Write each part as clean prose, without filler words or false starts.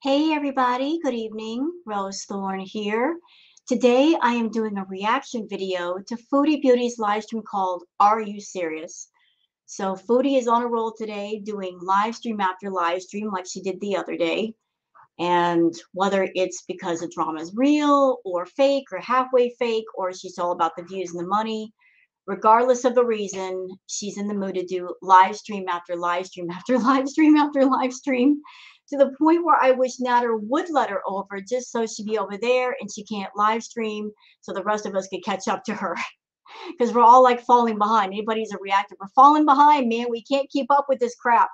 Hey everybody, good evening. Rose Thorne here. Today I am doing a reaction video to Foodie Beauty's live stream called Are You Serious? So Foodie is on a roll today doing live stream after live stream like she did the other day. And whether it's because the drama is real or fake or halfway fake or she's all about the views and the money, regardless of the reason, she's in the mood to do live stream after live stream after live stream after live stream to the point where I wish Natter would let her over just so she'd be over there and she can't live stream so the rest of us could catch up to her because we're all like falling behind. Anybody's a reactor, we're falling behind, man. We can't keep up with this crap.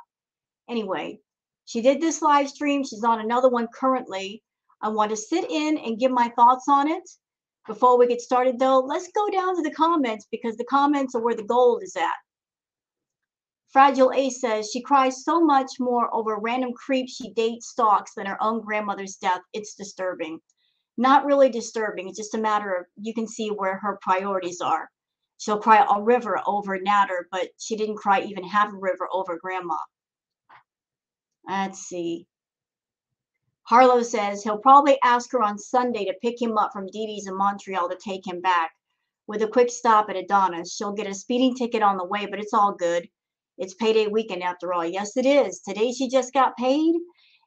Anyway, she did this live stream. She's on another one currently. I want to sit in and give my thoughts on it. Before we get started, though, let's go down to the comments because the comments are where the gold is at. Fragile A says she cries so much more over random creep she dates stalks than her own grandmother's death. It's disturbing. Not really disturbing. It's just a matter of you can see where her priorities are. She'll cry a river over Natter, but she didn't cry even half a river over grandma. Let's see. Harlow says he'll probably ask her on Sunday to pick him up from Dee Dee's in Montreal to take him back. With a quick stop at Adonis, she'll get a speeding ticket on the way, but it's all good. It's payday weekend after all. Yes, it is. Today she just got paid,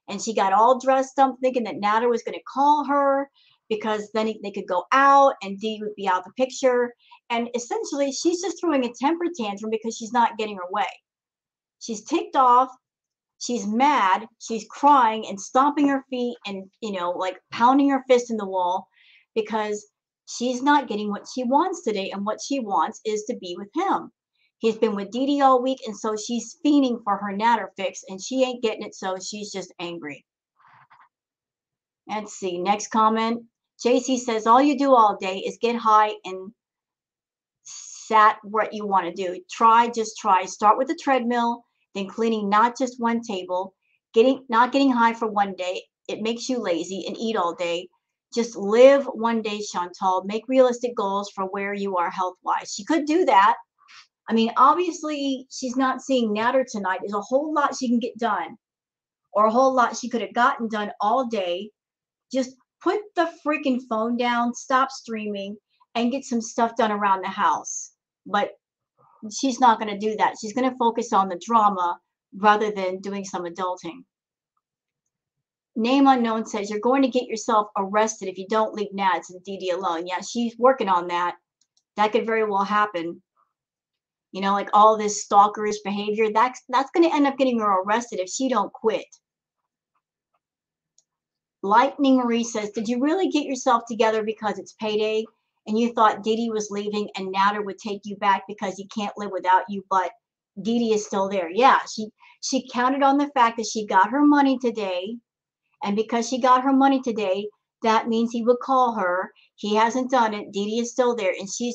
and she got all dressed up thinking that Natter was going to call her because then they could go out and Dee would be out the picture. And essentially, she's just throwing a temper tantrum because she's not getting her way. She's ticked off. She's mad, she's crying and stomping her feet and, like pounding her fist in the wall because she's not getting what she wants today. And what she wants is to be with him. He's been with Dee Dee all week, and so she's fiending for her Natter fix, and she ain't getting it, so she's just angry. Let's see, next comment. JC says, all you do all day is get high and sat what you want to do. Just try. Start with the treadmill, then cleaning not just one table, not getting high for one day. It makes you lazy and eat all day. Just live one day, Chantal. Make realistic goals for where you are health-wise. She could do that. I mean, obviously, she's not seeing Natter tonight. There's a whole lot she can get done, or a whole lot she could have gotten done all day. Just put the freaking phone down, stop streaming, and get some stuff done around the house. But she's not going to do that. She's going to focus on the drama rather than doing some adulting. Name unknown says you're going to get yourself arrested if you don't leave Nads and Dee Dee alone. Yeah, she's working on that. That could very well happen. Like all this stalkerish behavior, that's going to end up getting her arrested if she don't quit. Lightning Marie says, did you really get yourself together because it's payday and you thought Dee Dee was leaving and Natter would take you back because he can't live without you, but Dee Dee is still there? Yeah, she counted on the fact that she got her money today, and because she got her money today, that means he would call her. He hasn't done it. Dee Dee is still there, and she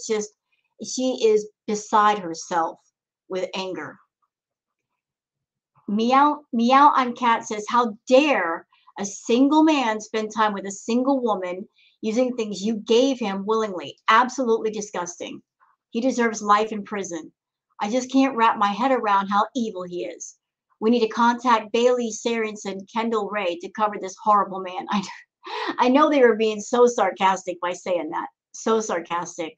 is beside herself with anger. Meow on Cat says, how dare a single man spend time with a single woman using things you gave him willingly? Absolutely disgusting. He deserves life in prison. I just can't wrap my head around how evil he is. We need to contact Bailey Sarenson, Kendall Ray to cover this horrible man. I know they were being so sarcastic by saying that. So sarcastic.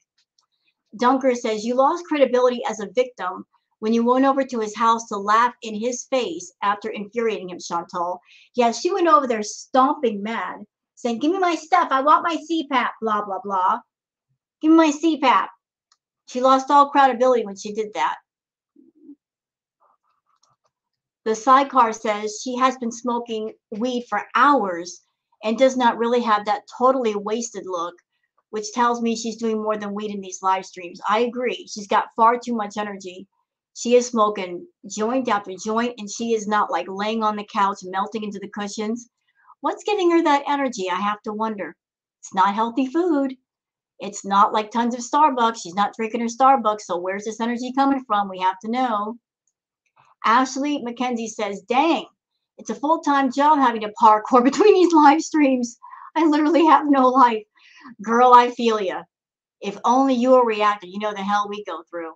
Dunker says, you lost credibility as a victim when you went over to his house to laugh in his face after infuriating him, Chantal. Yeah, she went over there stomping mad, saying, give me my stuff. I want my CPAP, blah, blah, blah. Give me my CPAP. She lost all credibility when she did that. The sidecar says she has been smoking weed for hours and does not really have that totally wasted look, which tells me she's doing more than weed in these live streams. I agree. She's got far too much energy. She is smoking joint after joint, and she is not like laying on the couch, melting into the cushions. What's giving her that energy? I have to wonder. It's not healthy food. It's not like tons of Starbucks. She's not drinking her Starbucks. So where's this energy coming from? We have to know. Ashley McKenzie says, dang, it's a full-time job having to parkour between these live streams. I literally have no life. Girl, I feel ya. If only you were a reactor, you know the hell we go through.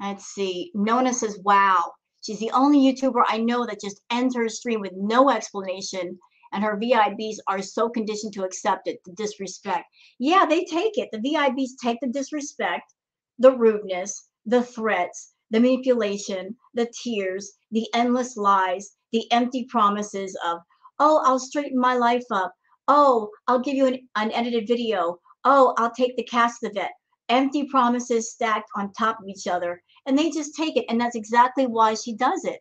Let's see. Nona says, wow, She's the only YouTuber I know that just ends her stream with no explanation, and her VIBs are so conditioned to accept it, the disrespect. Yeah, they take it. The VIBs take the disrespect, the rudeness, the threats, the manipulation, the tears, the endless lies, the empty promises of, oh, I'll straighten my life up. Oh, I'll give you an unedited video. Oh, I'll take the cast to the vet. Empty promises stacked on top of each other. And they just take it. And that's exactly why she does it,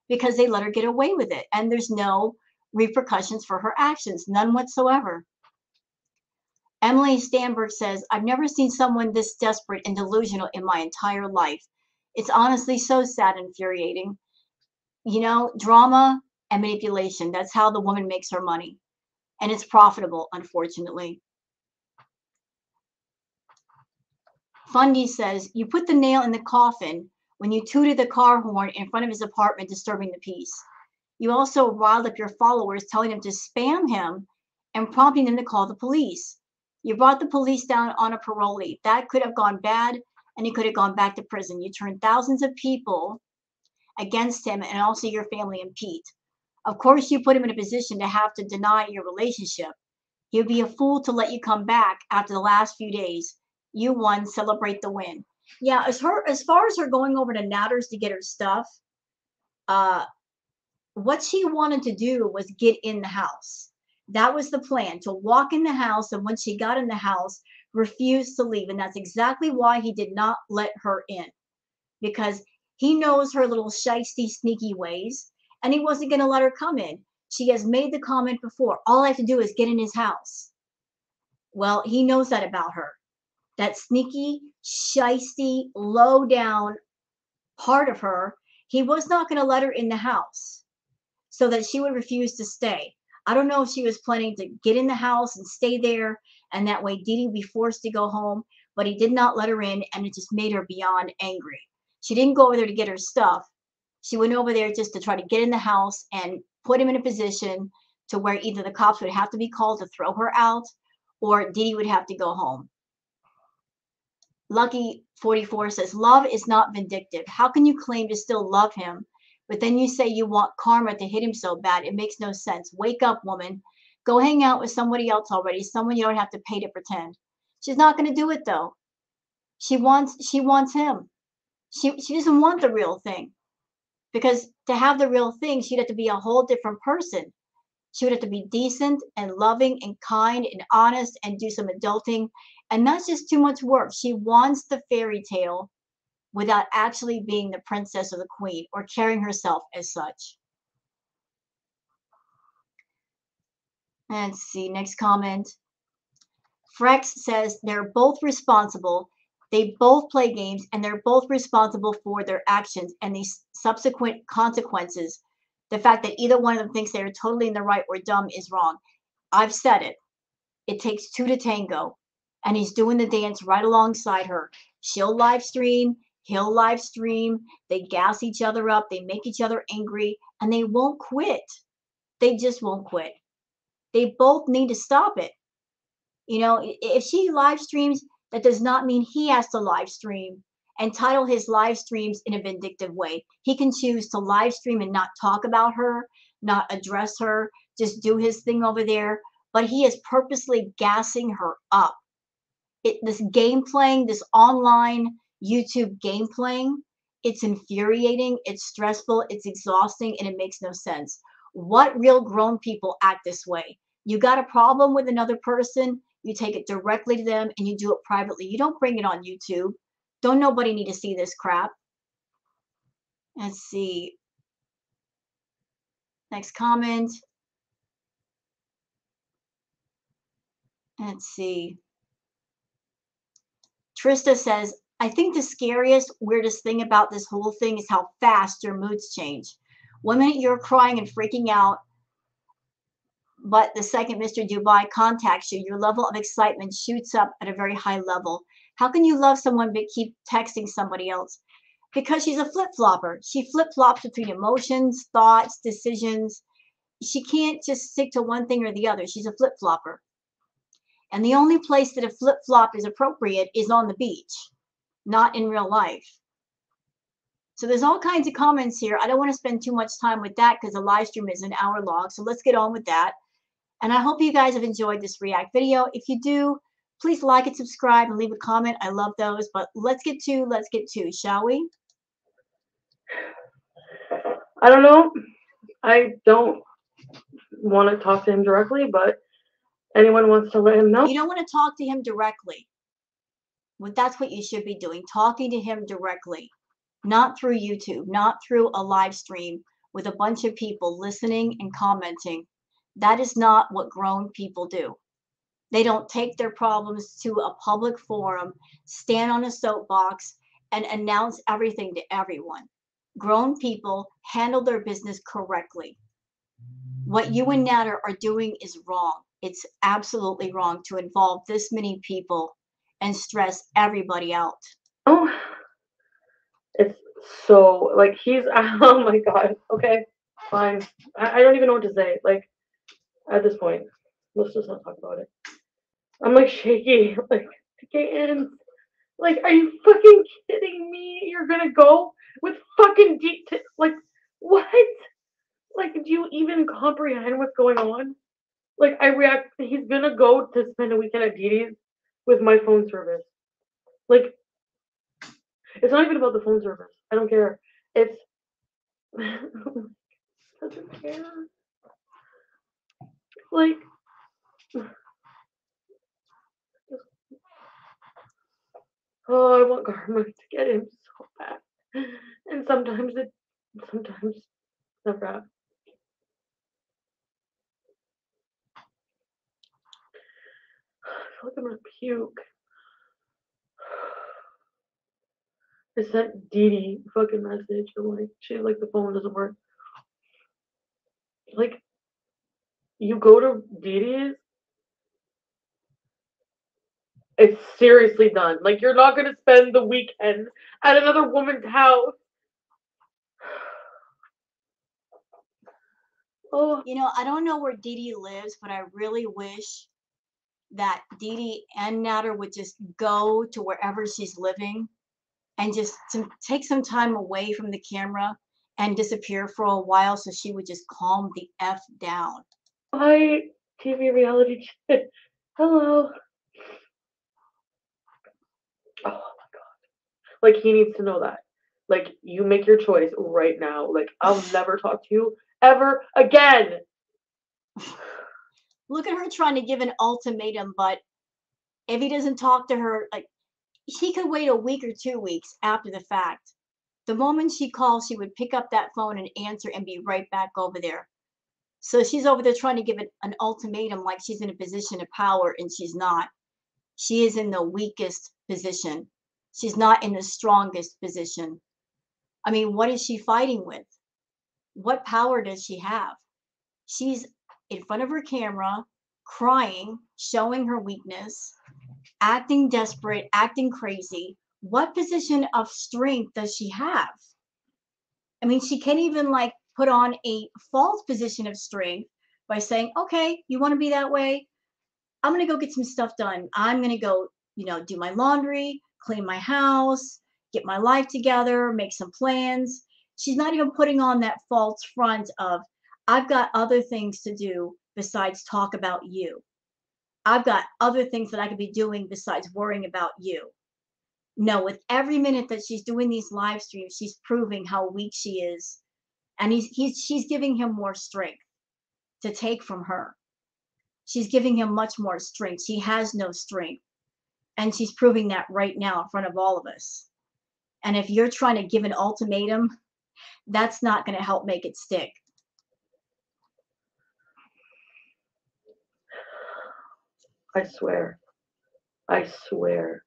because they let her get away with it. And there's no repercussions for her actions, none whatsoever. Emily Stanberg says, I've never seen someone this desperate and delusional in my entire life. It's honestly so sad and infuriating. You know, drama and manipulation, that's how the woman makes her money. And it's profitable, unfortunately. Fundy says, you put the nail in the coffin when you tooted the car horn in front of his apartment, disturbing the peace. You also riled up your followers, telling them to spam him and prompting them to call the police. You brought the police down on a parolee. That could have gone bad, and he could have gone back to prison. You turned thousands of people against him and also your family and Pete. Of course, you put him in a position to have to deny your relationship. He would be a fool to let you come back after the last few days. You won, celebrate the win. Yeah, as far as her going over to Natters to get her stuff, uh, what she wanted to do was get in the house. That was the plan, to walk in the house, and when she got in the house, refused to leave. And that's exactly why he did not let her in, because he knows her little shisty, sneaky ways, and he wasn't going to let her come in. She has made the comment before, all I have to do is get in his house. Well, he knows that about her. That sneaky, shisty, low down part of her, he was not going to let her in the house so that she would refuse to stay. I don't know if she was planning to get in the house and stay there, and that way Dee Dee would be forced to go home, but he did not let her in, and it just made her beyond angry. She didn't go over there to get her stuff. She went over there just to try to get in the house and put him in a position to where either the cops would have to be called to throw her out, or Dee Dee would have to go home. Lucky 44 says, love is not vindictive. How can you claim to still love him, but then you say you want karma to hit him so bad? It makes no sense. Wake up, woman. Go hang out with somebody else already, someone you don't have to pay to pretend. She's not going to do it, though. She wants him. She doesn't want the real thing, because to have the real thing, she'd have to be a whole different person. She would have to be decent and loving and kind and honest and do some adulting, and not just too much work. She wants the fairy tale without actually being the princess or the queen or carrying herself as such. Let's see, next comment. Frex says they're both responsible. They both play games, and they're both responsible for their actions and the subsequent consequences. The fact that either one of them thinks they're totally in the right or dumb is wrong. I've said it. It takes two to tango, and he's doing the dance right alongside her. She'll live stream, he'll live stream. They gas each other up, they make each other angry, and they won't quit. They just won't quit. They both need to stop it. You know, if she live streams, that does not mean he has to live stream and title his live streams in a vindictive way. He can choose to live stream and not talk about her, not address her, just do his thing over there. But he is purposely gassing her up. This game playing, this online YouTube game playing, it's infuriating, it's stressful, it's exhausting, and it makes no sense. What real grown people act this way? You got a problem with another person, you take it directly to them and you do it privately. You don't bring it on YouTube. Don't nobody need to see this crap. Let's see. Next comment. Let's see. Trista says, I think the scariest, weirdest thing about this whole thing is how fast your moods change. 1 minute you're crying and freaking out, but the second Mr. Dubai contacts you, your level of excitement shoots up at a very high level. How can you love someone but keep texting somebody else? Because she's a flip-flopper. She flip-flops between emotions, thoughts, decisions. She can't just stick to one thing or the other. She's a flip-flopper. And the only place that a flip-flop is appropriate is on the beach, not in real life. So there's all kinds of comments here. I don't want to spend too much time with that because the live stream is an hour long. So let's get on with that. And I hope you guys have enjoyed this react video. If you do, please like and subscribe and leave a comment. I love those. But let's get to, shall we? I don't know. I don't want to talk to him directly, but anyone wants to let him know. You don't want to talk to him directly. Well, that's what you should be doing, talking to him directly, not through YouTube, not through a live stream with a bunch of people listening and commenting. That is not what grown people do. They don't take their problems to a public forum, stand on a soapbox, and announce everything to everyone. Grown people handle their business correctly. What you and Natter are doing is wrong. It's absolutely wrong to involve this many people and stress everybody out. Oh, it's so, like, he's, oh my god, okay, fine. I don't even know what to say, like, at this point. Let's just not talk about it. I'm, like, shaky, like, and, like, are you fucking kidding me? You're gonna go with fucking like, what? Like, do you even comprehend what's going on? Like, he's gonna go to spend a weekend at Didi's with my phone service. Like, it's not even about the phone service. I don't care. It's doesn't care. Like, oh, I want karma to get him so bad. And sometimes never happens. I feel like I'm gonna puke. I sent Didi a fucking message. I'm like, she's like, the phone doesn't work. Like, you go to Didi's, it's seriously done. Like, you're not gonna spend the weekend at another woman's house. Oh. You know, I don't know where Didi lives, but I really wish that Didi and Natter would just go to wherever she's living and just to take some time away from the camera and disappear for a while so she would just calm the F down. Hi, TV reality chick. Hello. Oh my god. Like, he needs to know that. Like, you make your choice right now. Like, I'll never talk to you ever again. Look at her trying to give an ultimatum, but if he doesn't talk to her, like, he could wait a week or 2 weeks after the fact. The moment she calls, she would pick up that phone and answer and be right back over there. So she's over there trying to give it an ultimatum like she's in a position of power, and she's not. She is in the weakest position. She's not in the strongest position. I mean, what is she fighting with? What power does she have? She's in front of her camera, crying, showing her weakness, acting desperate, acting crazy. What position of strength does she have? I mean, she can't even like put on a false position of strength by saying, okay, you want to be that way? I'm going to go get some stuff done. I'm going to go, do my laundry, clean my house, get my life together, make some plans. She's not even putting on that false front of, I've got other things to do besides talk about you. I've got other things that I could be doing besides worrying about you. No, with every minute that she's doing these live streams, she's proving how weak she is. And she's giving him more strength to take from her. She's giving him much more strength. She has no strength. And she's proving that right now in front of all of us. And if you're trying to give an ultimatum, that's not going to help make it stick. I swear. I swear.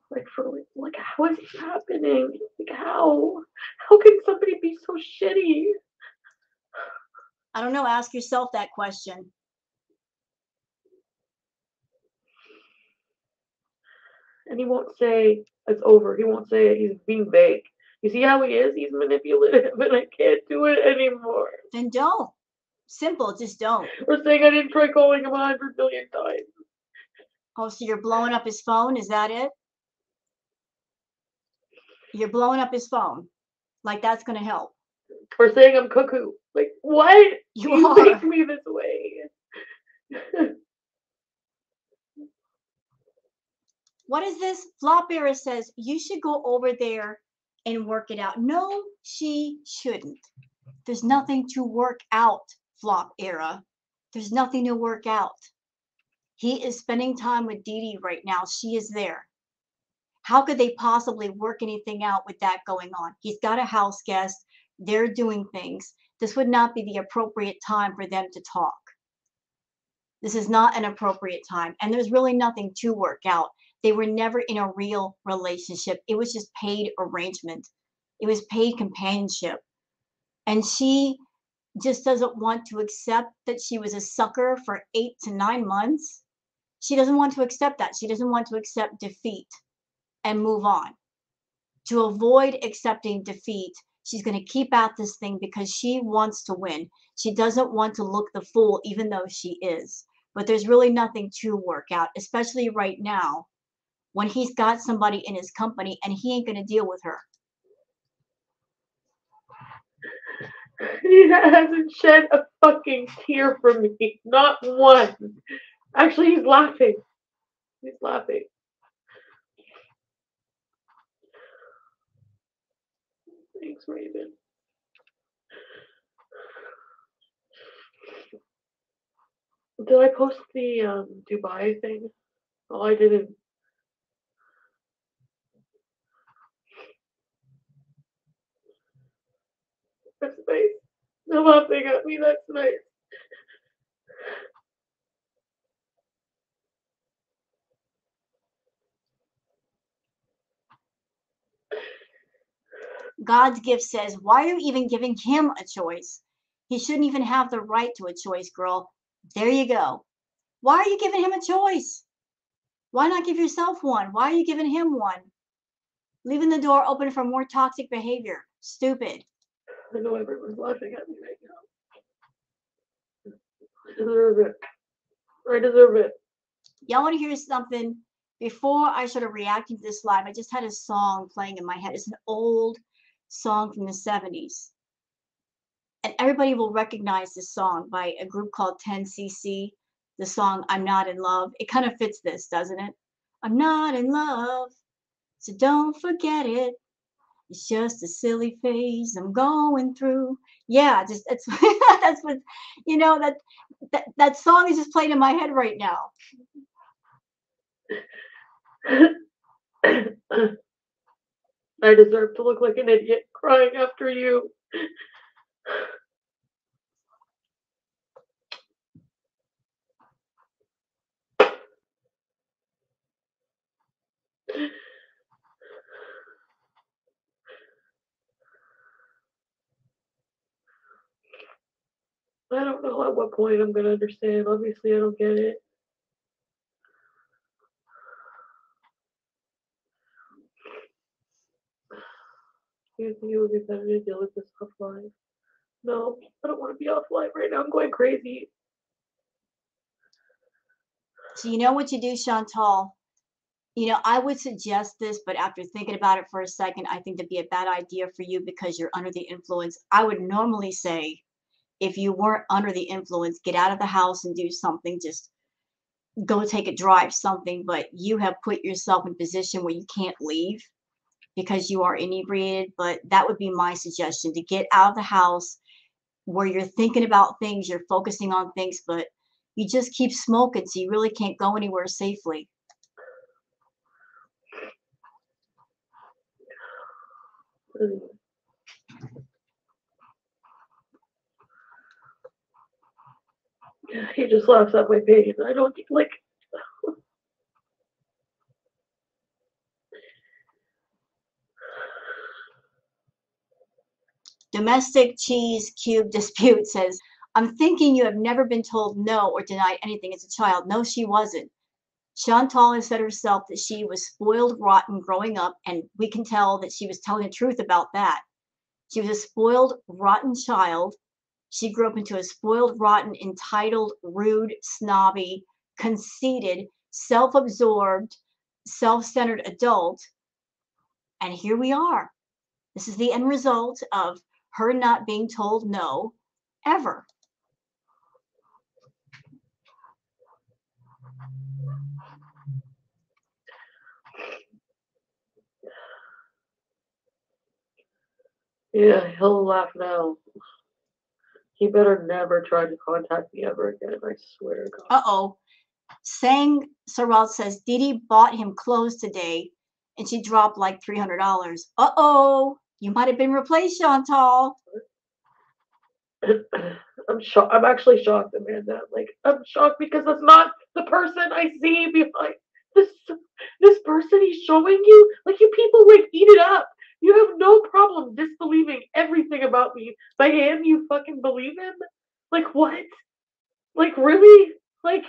Like, for like, how is it happening? Like, how can somebody be so shitty? I don't know. Ask yourself that question. And he won't say it's over. He won't say it. He's being vague. You see how he is? He's manipulative, and I can't do it anymore. Then don't. Simple, just don't. Or saying I didn't try calling him 100 million times. Oh, so you're blowing up his phone? Is that it? You're blowing up his phone. Like that's going to help. For saying I'm cuckoo. Like, what? You make are. me this way. What is this? Flop Era says you should go over there and work it out. No, she shouldn't. There's nothing to work out, Flop Era. There's nothing to work out. He is spending time with Dee Dee right now. She is there. How could they possibly work anything out with that going on? He's got a house guest. They're doing things. This would not be the appropriate time for them to talk. This is not an appropriate time. And there's really nothing to work out. They were never in a real relationship. It was just paid arrangement. It was paid companionship. And she just doesn't want to accept that she was a sucker for 8 to 9 months. She doesn't want to accept that. She doesn't want to accept defeat and move on. To avoid accepting defeat, she's going to keep at this thing because she wants to win. She doesn't want to look the fool, even though she is. But there's really nothing to work out, especially right now when he's got somebody in his company and he ain't going to deal with her. He hasn't shed a fucking tear for me. Not one. Actually, he's laughing. He's laughing. Thanks, Raven. Did I post the Dubai thing? Oh, I didn't. That's nice. They're laughing at me. That's nice. God's gift says, why are you even giving him a choice? He shouldn't even have the right to a choice, girl. There you go. Why are you giving him a choice? Why not give yourself one? Why are you giving him one? Leaving the door open for more toxic behavior. Stupid. I know everyone's laughing at me right now. I deserve it. I deserve it. Y'all want to hear something? Before I started reacting to this live, I just had a song playing in my head. It's an old song from the 70s. And everybody will recognize this song by a group called 10cc. The song I'm Not in Love. It kind of fits this, doesn't it? I'm not in love, so don't forget it. It's just a silly phase I'm going through. Yeah, just it's that's what that song is just playing in my head right now. I deserve to look like an idiot crying after you. I don't know at what point I'm gonna understand. Obviously, I don't get it. Do you think it would be better to deal with this offline? No, I don't want to be offline right now. I'm going crazy. So you know what you do, Chantal? I would suggest this, but after thinking about it for a second, I think that'd be a bad idea for you because you're under the influence. I would normally say if you weren't under the influence, get out of the house and do something. Just go take a drive, something. But you have put yourself in a position where you can't leave because you are inebriated. But that would be my suggestion to get out of the house where you're thinking about things, you're focusing on things, but you just keep smoking, so you really can't go anywhere safely. He just laughs at my pain. I don't like. Domestic cheese cube dispute says, I'm thinking you have never been told no or denied anything as a child. No, she wasn't. Chantal has said herself that she was spoiled rotten growing up, and we can tell that she was telling the truth about that. She was a spoiled rotten child. She grew up into a spoiled rotten, entitled, rude, snobby, conceited, self-absorbed, self-centered adult. And here we are. This is the end result of her not being told no ever. Yeah, he'll laugh now. He better never try to contact me ever again, I swear to God. Uh-oh. Sang Sorrel says Dee Dee bought him clothes today and she dropped like $300. Uh-oh. You might have been replaced, Chantal. I'm shocked. I'm actually shocked, Amanda. Like, I'm shocked because that's not the person I see behind this. This person he's showing you. Like, you people like eat it up. You have no problem disbelieving everything about me by him. You fucking believe him? Like what? Like really? Like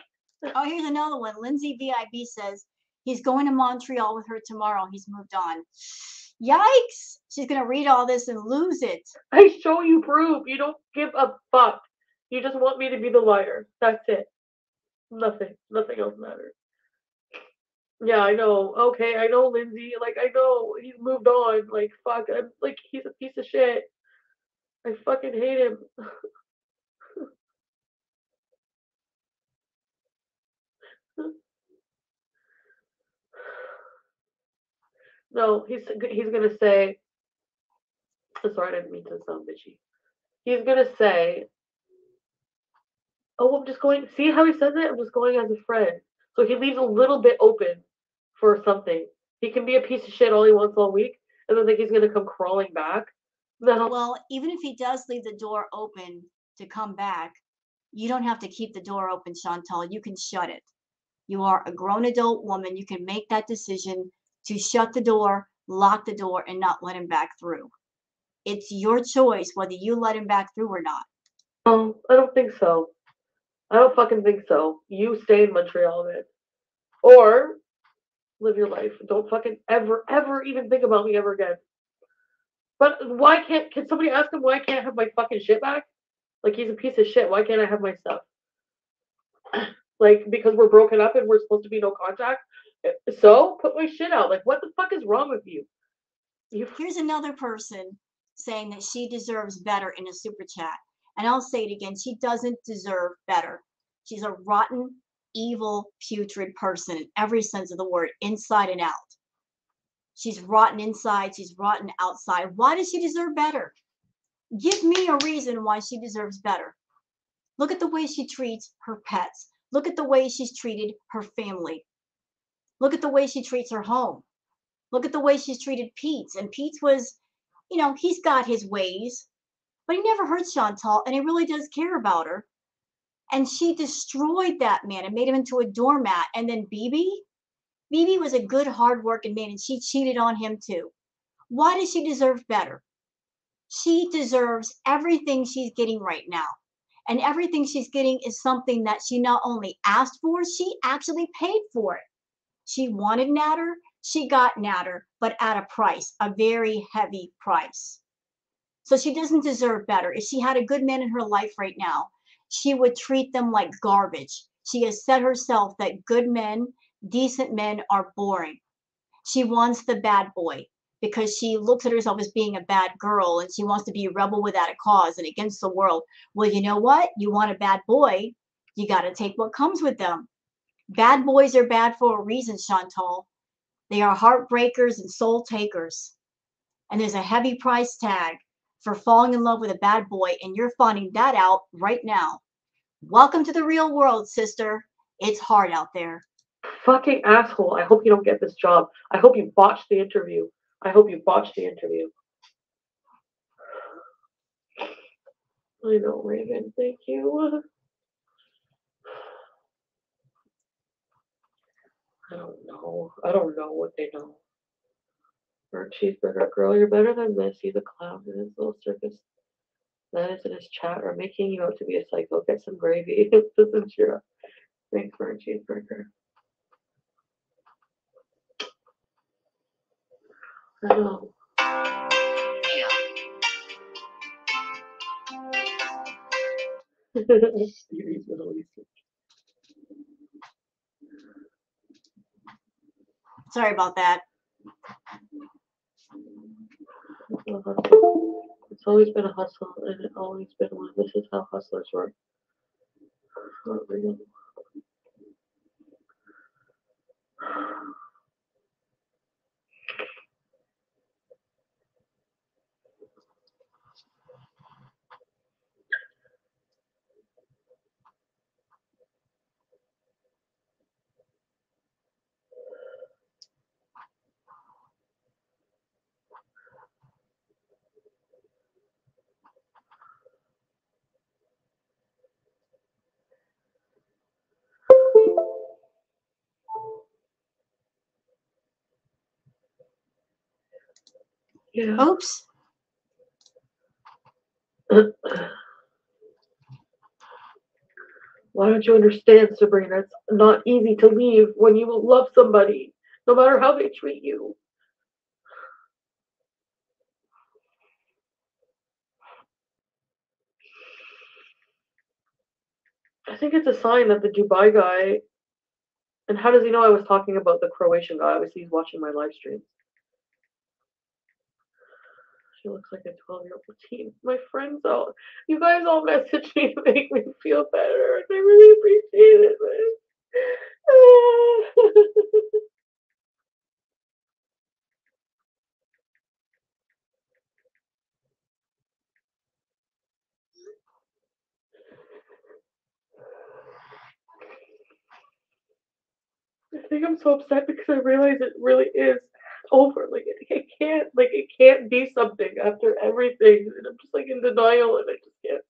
Oh, here's another one. Lindsay VIB says he's going to Montreal with her tomorrow. He's moved on. Yikes! She's gonna read all this and lose it. I show you proof. You don't give a fuck. You just want me to be the liar. That's it. Nothing. Nothing else matters. Yeah, I know. Okay, I know, Lindsay. Like, I know he's moved on. Like, fuck. I'm like, he's a piece of shit. I fucking hate him. No, he's gonna say. Sorry, I didn't mean to sound bitchy. He's gonna say, "Oh, I'm just going." See how he says it? I'm just going as a friend. So he leaves a little bit open for something. He can be a piece of shit all he wants all week, and then think he's gonna come crawling back. No. Well, even if he does leave the door open to come back, you don't have to keep the door open, Chantal. You can shut it. You are a grown adult woman. You can make that decision to shut the door, lock the door, and not let him back through. It's your choice whether you let him back through or not. I don't think so. I don't fucking think so. You stay in Montreal, man, or live your life. Don't fucking ever even think about me ever again. But why can't? Can somebody ask him why I can't have my fucking shit back? Like he's a piece of shit. Why can't I have my stuff? Like because we're broken up and we're supposed to be no contact. So put my shit out. Like what the fuck is wrong with you? You Here's another person saying that she deserves better in a super chat. And I'll say it again, she doesn't deserve better. She's a rotten, evil, putrid person in every sense of the word, inside and out. She's rotten inside, she's rotten outside. Why does she deserve better? Give me a reason why she deserves better. Look at the way she treats her pets. Look at the way she's treated her family. Look at the way she treats her home. Look at the way she's treated Pete. And Pete was, he's got his ways, but he never hurt Chantal, and he really does care about her. And she destroyed that man and made him into a doormat. And then BB was a good, hard-working man, and she cheated on him too. Why does she deserve better? She deserves everything she's getting right now. And everything she's getting is something that she not only asked for, she actually paid for it. She wanted Natter, she got Natter, but at a price, a very heavy price. So she doesn't deserve better. If she had a good man in her life right now, she would treat them like garbage. She has said herself that good men, decent men are boring. She wants the bad boy because she looks at herself as being a bad girl and she wants to be a rebel without a cause and against the world. Well, you know what? You want a bad boy, you got to take what comes with them. Bad boys are bad for a reason, Chantal. They are heartbreakers and soul takers. And there's a heavy price tag for falling in love with a bad boy, and you're finding that out right now. Welcome to the real world, sister. It's hard out there. fucking asshole. I hope you don't get this job. I hope you botched the interview. I hope you botched the interview. I know, Raven. Thank you. I don't know. I don't know what they know. Burnt cheeseburger girl, you're better than this. He's a clown in his little circus. That is in his chat or making you out to be a psycho. Get some gravy. This is true. Thanks, burnt cheeseburger. I know. Stevie's Middle Eastern. Sorry about that. A hustle. It's always been a hustle, and it always been one. This is how hustlers work. Not real. Yeah. Oops. Why don't you understand, Sabrina? It's not easy to leave when you love somebody, no matter how they treat you. I think it's a sign that the Dubai guy, and how does he know I was talking about the Croatian guy? Obviously, he's watching my live stream. She looks like a 12-year-old teen. My friends all, you guys all message me to make me feel better, and I really appreciate it. I think I'm so upset because I realize it really is over. Like it can't be something after everything, and I'm just like in denial, and I just can't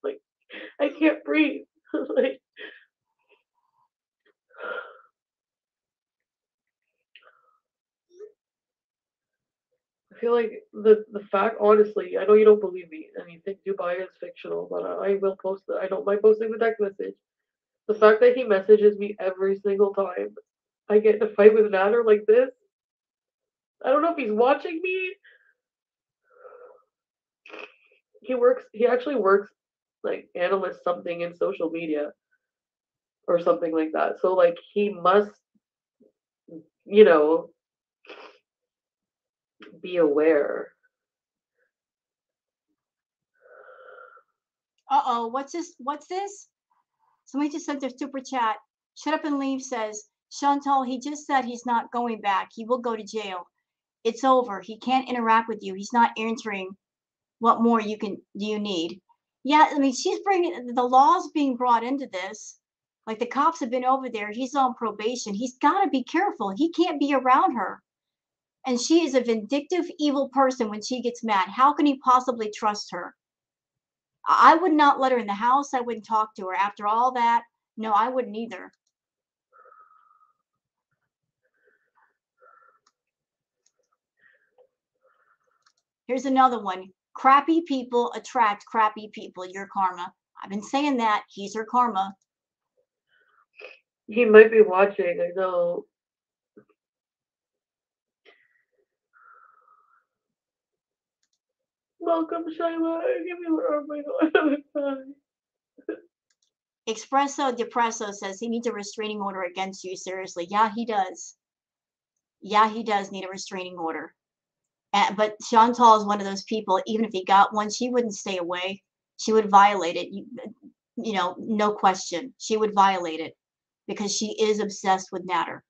I can't breathe. Like I feel like the fact, honestly, I know you don't believe me and you think Dubai is fictional, but I will post it. I don't mind posting the text message. The fact that he messages me every single time I get in a fight with Nader like this, I don't know if he's watching me. He actually works like analyst something in social media or something like that. So like he must, you know, be aware. Uh-oh, what's this? What's this? Somebody just sent their super chat. Shut up and leave says, Chantal, he just said he's not going back. He will go to jail. It's over. He can't interact with you. He's not answering. What more do you need? Yeah, I mean, she's bringing the laws being brought into this. Like the cops have been over there. He's on probation. He's got to be careful. He can't be around her. And she is a vindictive, evil person when she gets mad. How can he possibly trust her? I would not let her in the house. I wouldn't talk to her. After all that, no, I wouldn't either. Here's another one. Crappy people attract crappy people. Your karma. I've been saying that. He's her karma. He might be watching, I know. Welcome, Shayla. Give me oh my god. Espresso Depresso says he needs a restraining order against you. Seriously. Yeah, he does. Yeah, he does need a restraining order. But Chantal is one of those people, even if he got one, she wouldn't stay away. She would violate it. No question. She would violate it because she is obsessed with Nader.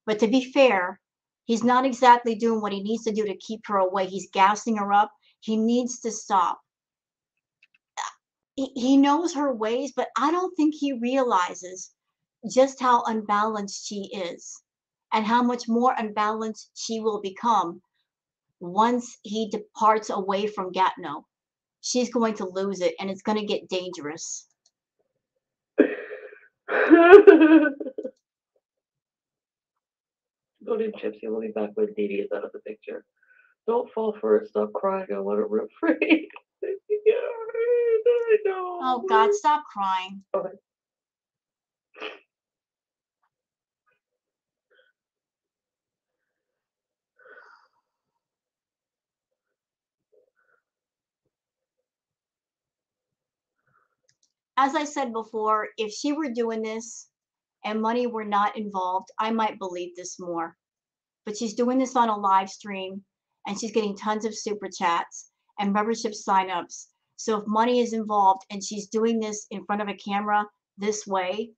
But to be fair, he's not exactly doing what he needs to do to keep her away. He's gassing her up. He needs to stop. He knows her ways, but I don't think he realizes just how unbalanced she is and how much more unbalanced she will become once he departs away from Gatineau. She's going to lose it and it's going to get dangerous. Go to Gypsy. We'll be back when Dee Dee is out of the picture. Don't fall for it. Stop crying. I want to root for you. Oh, God, stop crying. Okay. As I said before, if she were doing this and money were not involved, I might believe this more. But she's doing this on a live stream and she's getting tons of super chats. and membership signups. So if money is involved and she's doing this in front of a camera this way,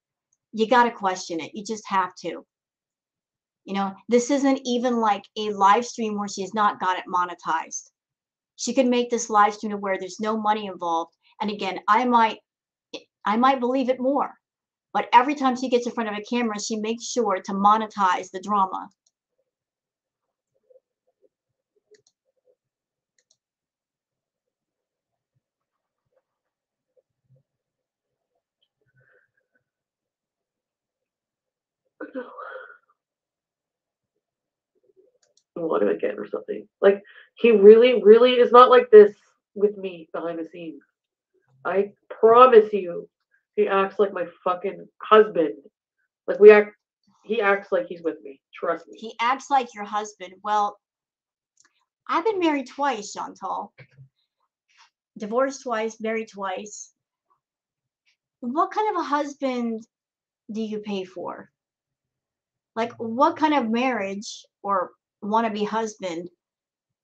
you got to question it. You just have to. You know, this isn't even like a live stream where she's not got it monetized. She could make this live stream to where there's no money involved. And again, I might believe it more. But every time she gets in front of a camera, she makes sure to monetize the drama. Want him again or something. Like, he really, really is not like this with me behind the scenes. I promise you, he acts like my fucking husband. Like, he acts like he's with me. Trust me. He acts like your husband. Well, I've been married twice, Chantal. Divorced twice, married twice. What kind of a husband do you pay for? Like, what kind of marriage or wannabe husband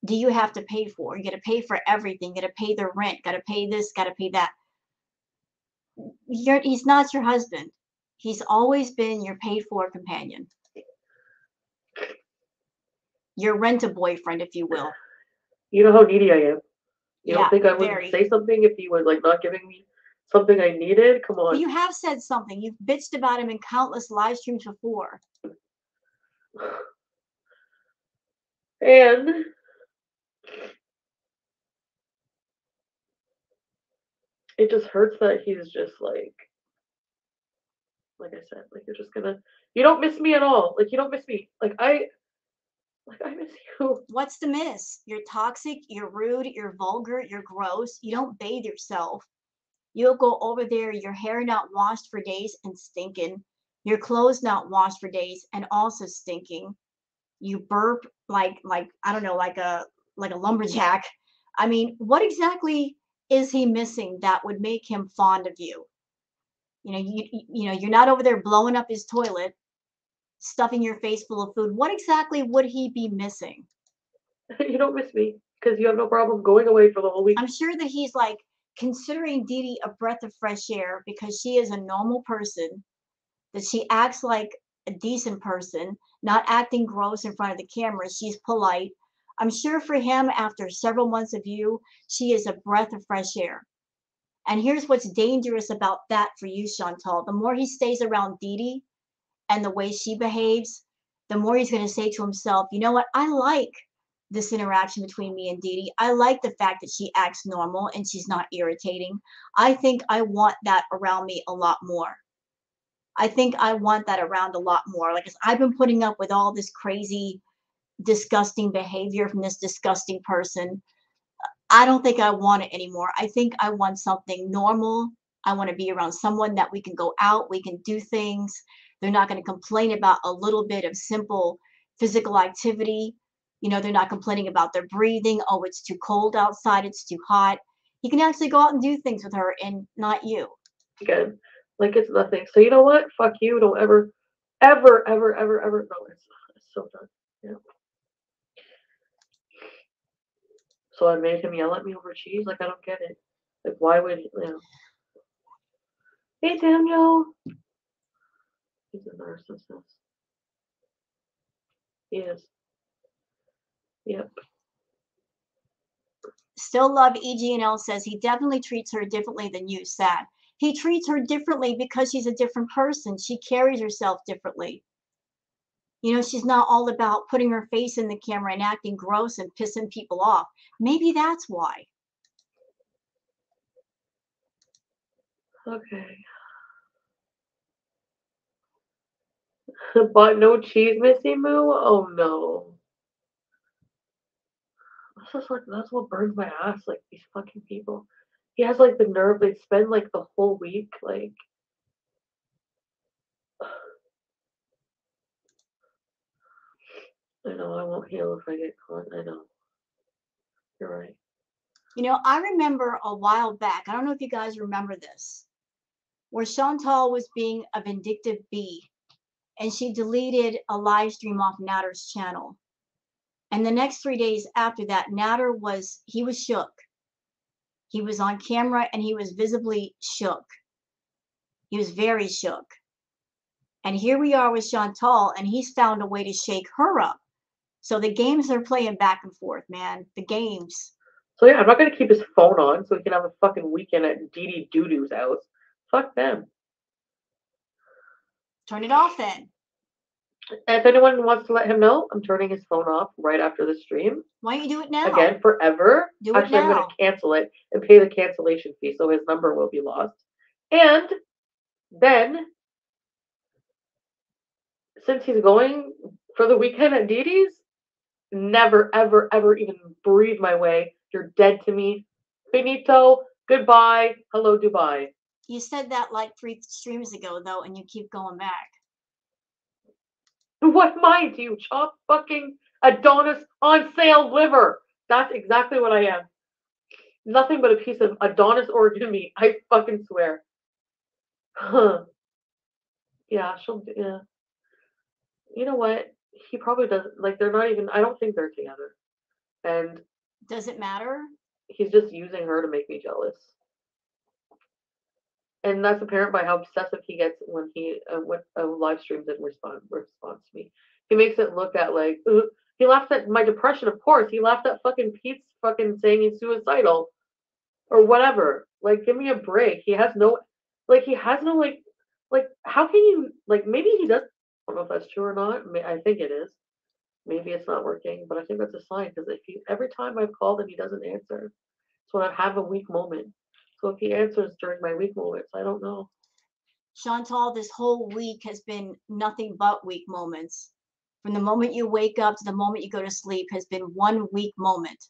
do you have to pay for? You got to pay for everything. You got to pay the rent. Got to pay this. Got to pay that. He's not your husband. He's always been your paid-for companion. Your rent-a-boyfriend, if you will. You know how needy I am. You Yeah, don't think I wouldn't very. say something if he was like not giving me something I needed? Come But on. you have said something. You've bitched about him in countless live streams before. And it just hurts that he's just like I said, like, you're just gonna, you don't miss me at all. Like, you don't miss me. I miss you. What's the miss? You're toxic, you're rude, you're vulgar, you're gross. You don't bathe yourself. You'll go over there, your hair not washed for days and stinking. Your clothes not washed for days and also stinking. You burp like I don't know, like a lumberjack. I mean, what exactly is he missing that would make him fond of you? You're not over there blowing up his toilet, stuffing your face full of food. What exactly would he be missing? You don't miss me because you have no problem going away for the whole week. I'm sure that he's like considering Dee Dee a breath of fresh air because she is a normal person, that she acts like a decent person, not acting gross in front of the camera. She's polite. I'm sure for him, after several months of you, she is a breath of fresh air. And here's what's dangerous about that for you, Chantal. The more he stays around Dee Dee and the way she behaves, the more he's going to say to himself, you know what? I like this interaction between me and Dee Dee. I like the fact that she acts normal and she's not irritating. I think I want that around me a lot more. I think I want that around a lot more. Like, I've been putting up with all this crazy, disgusting behavior from this disgusting person. I don't think I want it anymore. I think I want something normal. I want to be around someone that we can go out, we can do things. They're not going to complain about a little bit of simple physical activity. They're not complaining about their breathing. Oh, it's too cold outside, it's too hot. You can actually go out and do things with her and not you. Again, like it's nothing. So you know what? Fuck you. Don't ever, ever, ever, ever, ever. No, it's so done. Yeah. So I made him yell at me over cheese. Like, I don't get it. Like, why would Hey, Daniel. He's a narcissist. He is. Yep. Still Love EGNL says he definitely treats her differently than you, sad. He treats her differently because she's a different person. She carries herself differently. She's not all about putting her face in the camera and acting gross and pissing people off. Maybe that's why. Okay. But no cheese, Missy Moo? Oh no. That's what burns my ass, like these fucking people. He has like the nerve, they spend like the whole week, like I know I won't heal if I get caught. I know. You're right. I remember a while back, I don't know if you guys remember this, where Chantal was being a vindictive bee and she deleted a live stream off Natter's channel. And the next 3 days after that, he was shook. He was on camera and he was visibly shook. He was very shook. And here we are with Chantal, and he's found a way to shake her up. So the games are playing back and forth, man. The games. So yeah, I'm not gonna keep his phone on so he can have a fucking weekend at Dee Dee Doo-Doo's house. Fuck them. Turn it off then. And if anyone wants to let him know, I'm turning his phone off right after the stream. Why don't you do it now? Again, forever. Do it Actually, I'm now. gonna cancel it and pay the cancellation fee so his number will be lost. And then, since he's going for the weekend at Dee Dee's, never, ever, ever even breathe my way. You're dead to me. Finito. Goodbye. Hello, Dubai. You said that like 3 streams ago, though, and you keep going back. What mind you? Chop fucking Adonis on sale liver. That's exactly what I am. Nothing but a piece of Adonis organ meat. I fucking swear. Huh. Yeah, she'll. Yeah. You know what? He probably doesn't. Like, they're not even. I don't think they're together. And Does it matter? he's just using her to make me jealous. And that's apparent by how obsessive he gets when he live streams and responds to me. He makes it look at like he laughs at my depression. Of course, he laughed at fucking Pete's fucking saying he's suicidal or whatever. Like, give me a break. He has no like how can you like maybe he does. I don't know if that's true or not. I think it is. Maybe it's not working, but I think that's a sign because if he every time I've called and he doesn't answer, it's when I have a weak moment. So if he answers during my weak moments, I don't know. Chantal, this whole week has been nothing but weak moments. From the moment you wake up to the moment you go to sleep has been one weak moment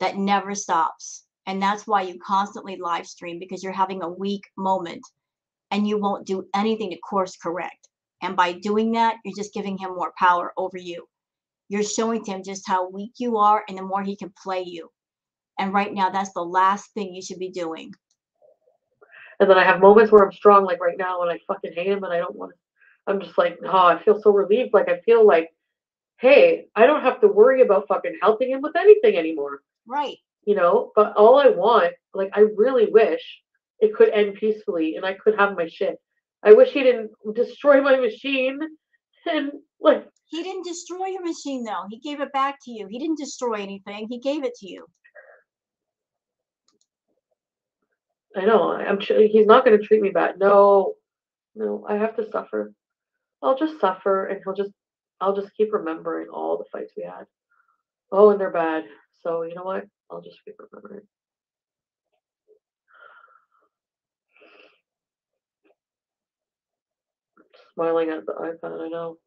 that never stops. And that's why you constantly live stream, because you're having a weak moment and you won't do anything to course correct. And by doing that, you're just giving him more power over you. You're showing to him just how weak you are and the more he can play you. And right now, that's the last thing you should be doing. And then I have moments where I'm strong, like right now, and I fucking hate him, and I don't want to. I'm just like, oh, I feel so relieved. Like I feel like, hey, I don't have to worry about fucking helping him with anything anymore. Right. You know. But all I want, like, I really wish it could end peacefully, and I could have my shit. I wish he didn't destroy my machine, and like. He didn't destroy your machine, though. He gave it back to you. He didn't destroy anything. He gave it to you. I know. He's not going to treat me bad. No, no. I have to suffer. I'll just suffer, and I'll just keep remembering all the fights we had. Oh, and they're bad. So you know what? I'll just keep remembering. Smiling at the iPad. I know.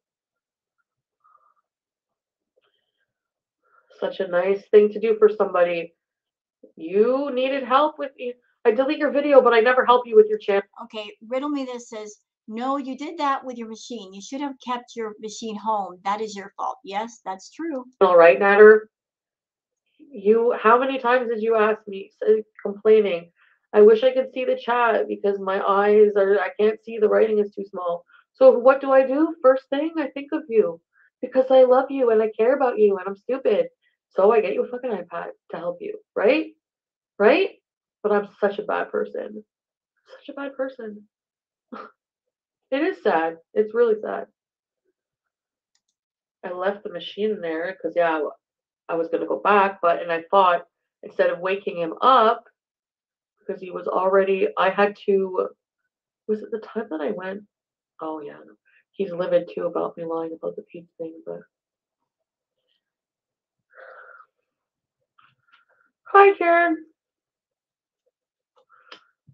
Such a nice thing to do for somebody. You needed help with me. I delete your video, but I never help you with your channel. Okay, Riddle Me This says, no, you did that with your machine. You should have kept your machine home. That is your fault. Yes, that's true. All right, Natter. How many times did you ask me, complaining? I wish I could see the chat because I can't see, the writing is too small. So what do? First thing, I think of you because I love you and I care about you and I'm stupid. So I get you a fucking iPad to help you, right? Right? But I'm such a bad person. Such a bad person. It is sad. It's really sad. I left the machine there because, yeah, I was going to go back, and I thought instead of waking him up, because he was already, I had to, was it the time that I went? Oh, yeah. He's livid too about me lying about the pizza thing, but. Hi, Karen.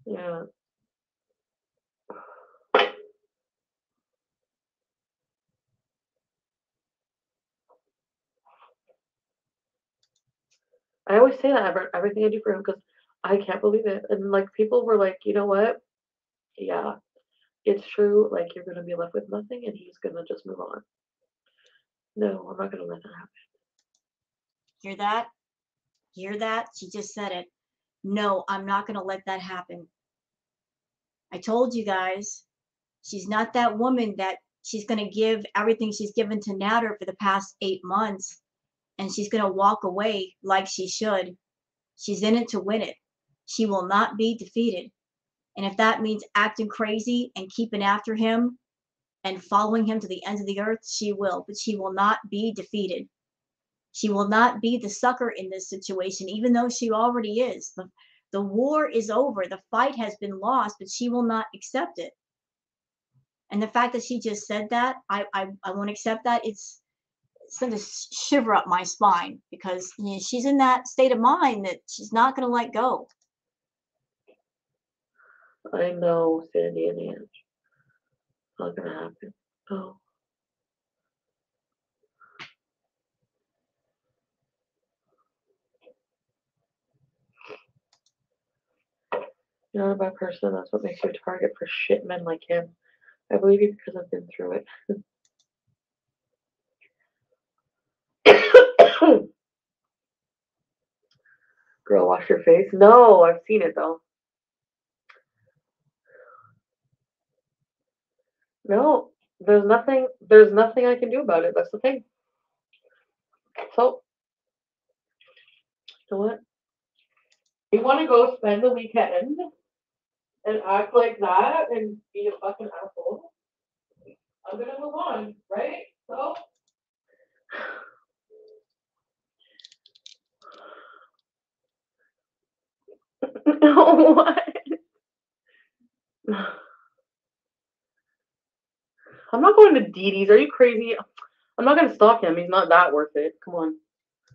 Yeah. I always say that everything I do for him because I can't believe it. And like people were like, you know what? Yeah, it's true. Like you're gonna be left with nothing, and he's gonna just move on. No, I'm not gonna let that happen. Hear that? Hear that? She just said it. No, I'm not going to let that happen. I told you guys, she's not that woman that she's going to give everything she's given to Natter for the past 8 months, and she's going to walk away like she should. She's in it to win it. She will not be defeated. And if that means acting crazy and keeping after him and following him to the ends of the earth, she will. But she will not be defeated. She will not be the sucker in this situation, even though she already is. The war is over. The fight has been lost, but she will not accept it. And the fact that she just said that, I won't accept that. It's going to shiver up my spine because she's in that state of mind that she's not going to let go. I know, Sandy and Ange. It's not gonna happen. Oh. You're not a bad person. That's what makes you a target for shit men like him. I believe you because I've been through it. Girl, wash your face. No, I've seen it though. No, there's nothing I can do about it. That's the thing. So, you know what? You want to go spend the weekend and act like that and be a fucking asshole? I'm gonna move on, right? So. What? I'm not going to Dee Dee's. Are you crazy? I'm not gonna stalk him. He's not that worth it. Come on.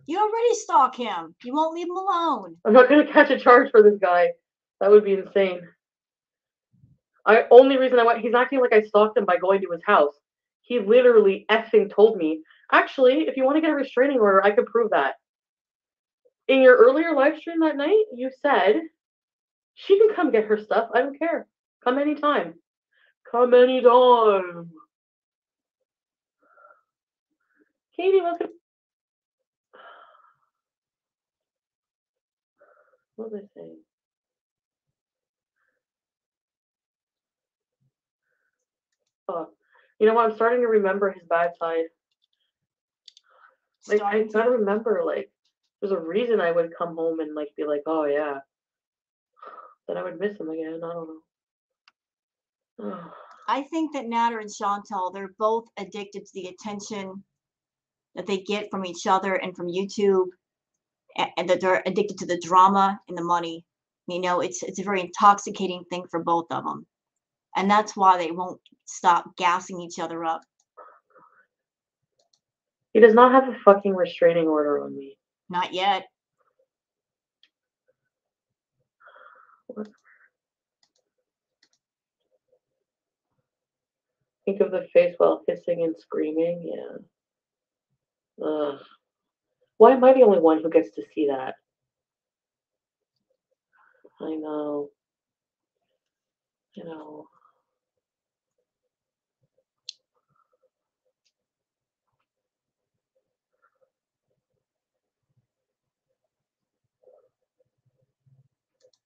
You already stalk him. You won't leave him alone. I'm not gonna catch a charge for this guy. That would be insane. Only reason I went, he's acting like I stalked him by going to his house. He literally effing told me, actually, if you want to get a restraining order, I could prove that. In your earlier live stream that night, you said, she can come get her stuff. I don't care. Come anytime. Come anytime. Katie, welcome. What was I saying? Oh, you know what? I'm starting to remember his bad side. Like, I gotta remember, like, there's a reason I would come home and, like, be like, oh, yeah. Then I would miss him again. I don't know. I think that Natter and Chantal, they're both addicted to the attention that they get from each other and from YouTube, and that they're addicted to the drama and the money. You know, it's a very intoxicating thing for both of them. And that's why they won't stop gassing each other up. He does not have a fucking restraining order on me. Not yet. What? Think of the face while hissing and screaming. Yeah. Ugh. Why am I the only one who gets to see that? I know. You know.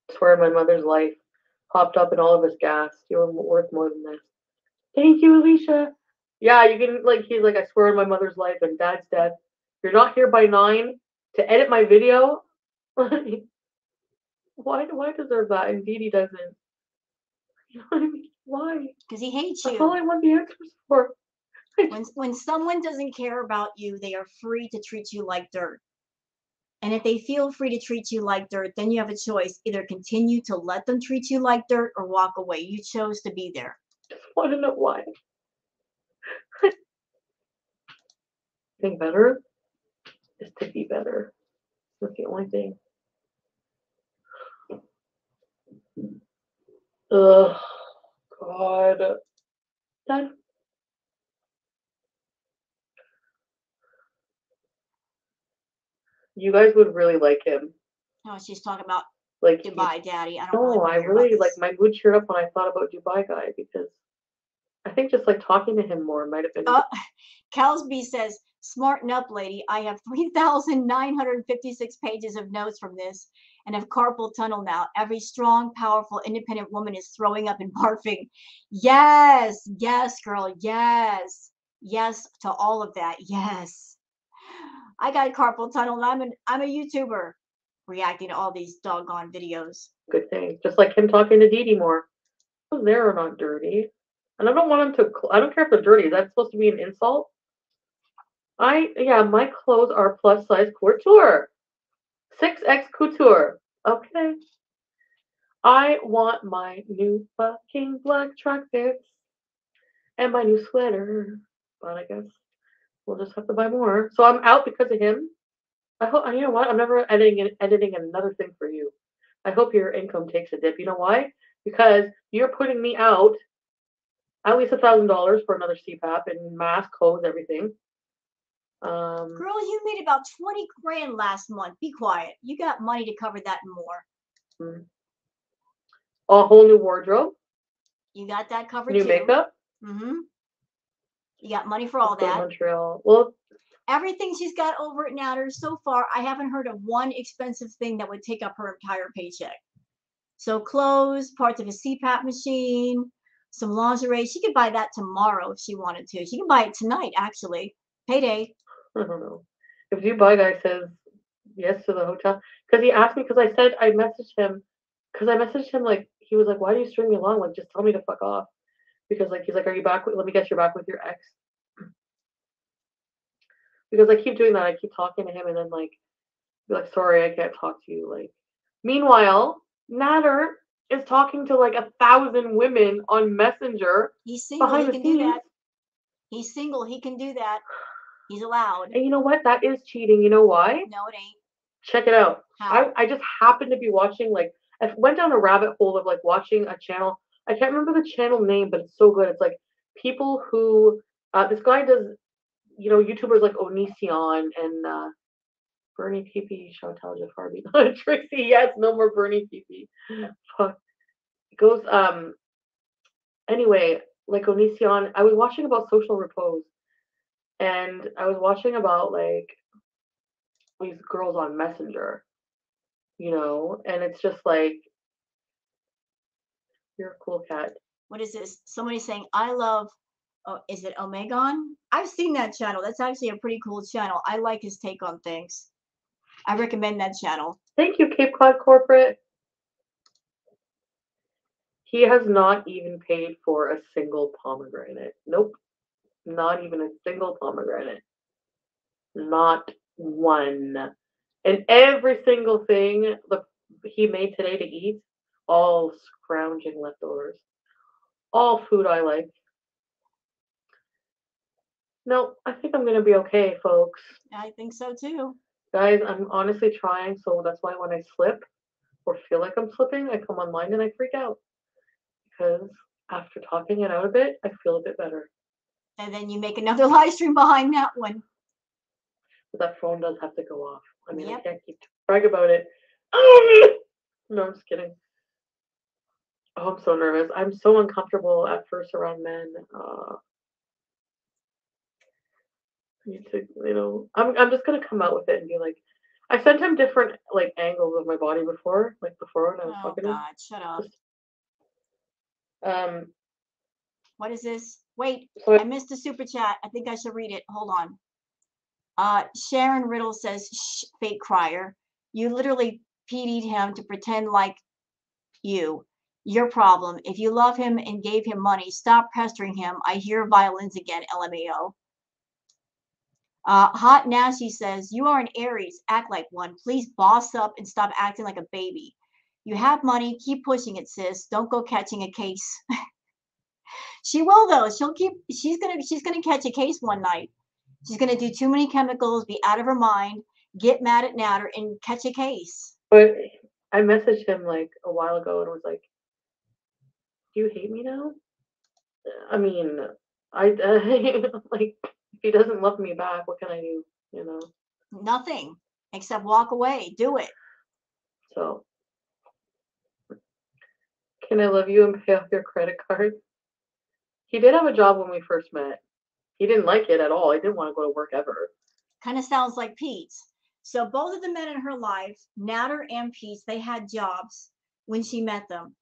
I swear my mother's life hopped up in all of his gas. You were worth more than this. Thank you, Alicia. Yeah, you can, like, he's like, I swear on my mother's life and dad's death. You're not here by 9 to edit my video. Why do I deserve that and Dee Dee doesn't? You know what I mean? Why? Because he hates you. That's all I want the answers for. When someone doesn't care about you, they are free to treat you like dirt. And if they feel free to treat you like dirt, then you have a choice. Either continue to let them treat you like dirt or walk away. You chose to be there. I just want to know why. I think better is to be better. That's the only thing. Ugh, God. Done. You guys would really like him. No, she's talking about like Dubai Daddy. I don't No, really I really like my mood cheered up when I thought about Dubai Guy because I think just like talking to him more might have been. Calisby says, "Smarten up, lady. I have 3,956 pages of notes from this and have carpal tunnel now. Every strong, powerful, independent woman is throwing up and barfing." Yes, yes, girl. Yes, yes to all of that. Yes. I got carpal tunnel and I'm a YouTuber. reacting to all these doggone videos. Good thing. Just like him talking to Dee Dee more. Those there are not dirty. And I don't want him to, I don't care if they're dirty. Is that supposed to be an insult? Yeah, my clothes are plus size couture. 6X couture. Okay. I want my new fucking black track pants and my new sweater. But I guess we'll just have to buy more. So I'm out because of him. I hope, you know what? I'm never editing another thing for you. I hope your income takes a dip. You know why? Because you're putting me out at least $1,000 for another CPAP and mask, clothes, everything. Girl, you made about 20 grand last month. Be quiet. You got money to cover that and more. A whole new wardrobe. You got that covered new too. Makeup. Mm-hmm. You got money for all that. Montreal. Well, everything she's got over at Natter so far, I haven't heard of one expensive thing that would take up her entire paycheck. So clothes, parts of a CPAP machine, some lingerie. She could buy that tomorrow if she wanted to. She can buy it tonight, actually. Payday. I don't know. If Dubai guy says yes to the hotel, because he asked me, because I messaged him, like, he was like, why do you string me along? Like, just tell me to fuck off. Because, like, he's like, are you back? Let me guess, you're back with your ex. Because I keep doing that. I keep talking to him and then, like, be like, sorry, I can't talk to you. Like, meanwhile, Natter is talking to like 1,000 women on Messenger. He's single. Behind He the can scenes. do that. He's single. He can do that. He's allowed. And you know what? That is cheating. You know why? No, it ain't. Check it out. How? I just happened to be watching, like, I went down a rabbit hole of like watching a channel. I can't remember the channel name, but it's so good. It's like people who this guy does, you know, YouTubers like Onision and Bernie PP, Chantal Jafarbi, Trixie. Yes, no more Bernie PP. Fuck. It goes anyway, like Onision. I was watching about social repose, and I was watching about like these girls on Messenger, you know, and it's just like, you're a cool cat. What is this? Somebody saying, I love, oh, is it Omegon? I've seen that channel. That's actually a pretty cool channel. I like his take on things. I recommend that channel. Thank you, Cape Cod Corporate. He has not even paid for a single pomegranate. Nope. Not even a single pomegranate. Not one. And every single thing he made today to eat, all scrounging leftovers. All food I like. No, I think I'm going to be okay, folks. I think so too. Guys, I'm honestly trying, so that's why when I slip or feel like I'm slipping, I come online and I freak out. Because after talking it out a bit, I feel a bit better. And then you make another live stream behind that one. But that phone does have to go off. I mean, Yep. I can't keep brag about it. No, I'm just kidding. Oh, I'm so nervous. I'm so uncomfortable at first around men. I need to, you know, I'm just gonna come out with it and be like, I sent him different like angles of my body before, like before when I was talking to him. Oh God, shut up. Just, what is this? Wait, so I missed the super chat. I think I should read it. Hold on. Sharon Riddle says, shh, fake crier. You literally PD'd him to pretend like you. Your problem. If you love him and gave him money, stop pestering him. I hear violins again, LMAO. Hot Nasty says, you are an Aries. Act like one. Please boss up and stop acting like a baby. You have money. Keep pushing it, sis. Don't go catching a case. She will though. She's gonna catch a case one night. She's gonna do too many chemicals, be out of her mind, get mad at Natter, and catch a case. But I messaged him like a while ago and was like, do you hate me now? I mean, I like, if he doesn't love me back, what can I do? You know? Nothing except walk away. Do it. So, can I love you and pay off your credit card? He did have a job when we first met. He didn't like it at all. He didn't want to go to work ever. Kind of sounds like Pete's. So both of the men in her life, Natter and Pete's, they had jobs when she met them.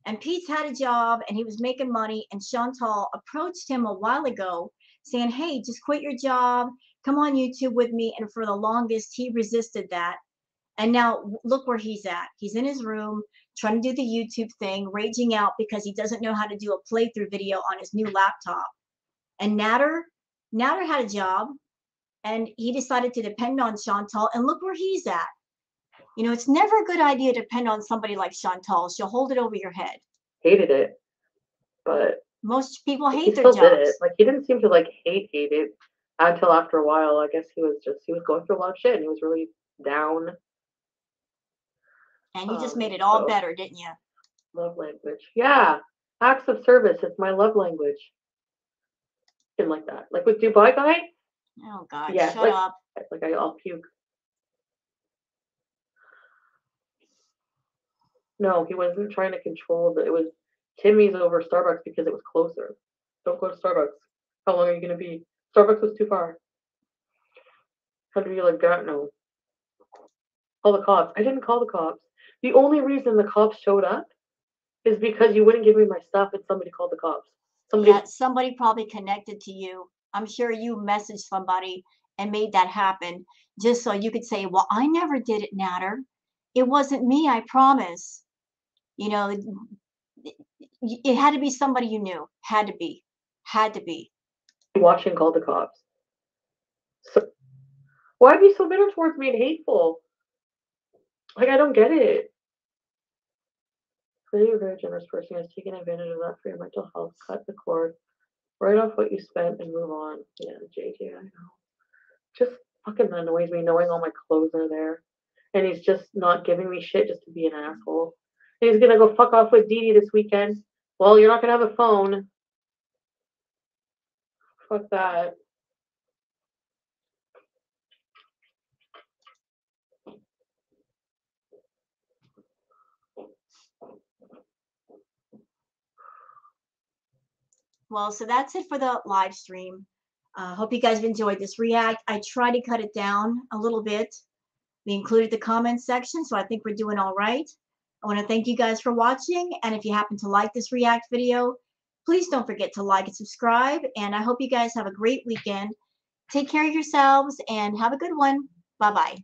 And Pete's had a job and he was making money. And Chantal approached him a while ago saying, hey, just quit your job. Come on YouTube with me. And for the longest, he resisted that. And now look where he's at. He's in his room trying to do the YouTube thing, raging out because he doesn't know how to do a playthrough video on his new laptop. And Natter had a job and he decided to depend on Chantal, and look where he's at. You know, it's never a good idea to depend on somebody like Chantal. She'll hold it over your head. Hated it, but Most people he hate their still did it. jobs. Like he didn't seem to like hate it until after a while. I guess he was going through a lot of shit and he was really down. And you just made it all So better, didn't you? love language. Yeah. Acts of service. It's my love language. And like that. Like with Dubai guy. Oh God, Yeah. shut up. Like I'll puke. No, he wasn't trying to control it was Timmy's over Starbucks because it was closer. Don't go to Starbucks. How long are you gonna be? Starbucks was too far. How do you like that? No. Call the cops. I didn't call the cops. The only reason the cops showed up is because you wouldn't give me my stuff and somebody called the cops. Yeah, somebody probably connected to you. I'm sure you messaged somebody and made that happen just so you could say, well, I never did it, Natter. It wasn't me, I promise. You know, it had to be somebody you knew. Had to be. Had to be. Watching called the cops. So why be so bitter towards me and hateful? Like I don't get it. Clearly, you're a very generous person who has taken advantage of that for your mental health. Cut the cord. Write off what you spent and move on. Yeah, JJ, I know. Just fucking annoys me knowing all my clothes are there. And he's just not giving me shit just to be an asshole. And he's gonna go fuck off with Dee Dee this weekend. Well, you're not gonna have a phone. Fuck that. Well, so that's it for the live stream. Hope you guys have enjoyed this react. I try to cut it down a little bit. We included the comment section, so I think we're doing all right. I want to thank you guys for watching, and if you happen to like this react video, please don't forget to like and subscribe, and I hope you guys have a great weekend. Take care of yourselves, and have a good one. Bye-bye.